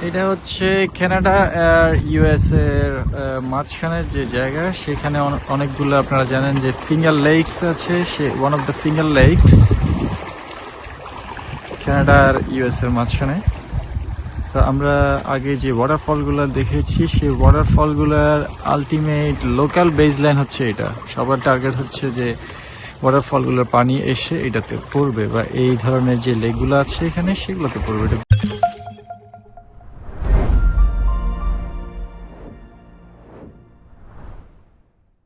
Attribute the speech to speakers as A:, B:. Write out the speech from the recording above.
A: এটা হচ্ছে কানাডা আর ইউএসএ এর মাঝখানের যে জায়গা, সেখানে অনেকগুলো আপনারা জানেন যে ফিঙ্গার লেকস আছে। সে one of the Finger Lakes Canada আর ইউএসএ এর মাঝখানে। সো আমরা আগে যে ওয়াটারফলগুলো দেখেছি, সেই ওয়াটারফলগুলোর আলটিমেট লোকাল বেসলাইন হচ্ছে এটা। সবার টার্গেট হচ্ছে যে ওয়াটারফলগুলোর পানি এসে এটাতে পড়বে, বা এই ধরনের যে লেকগুলো আছে এখানে সেগুলোতে পড়বে।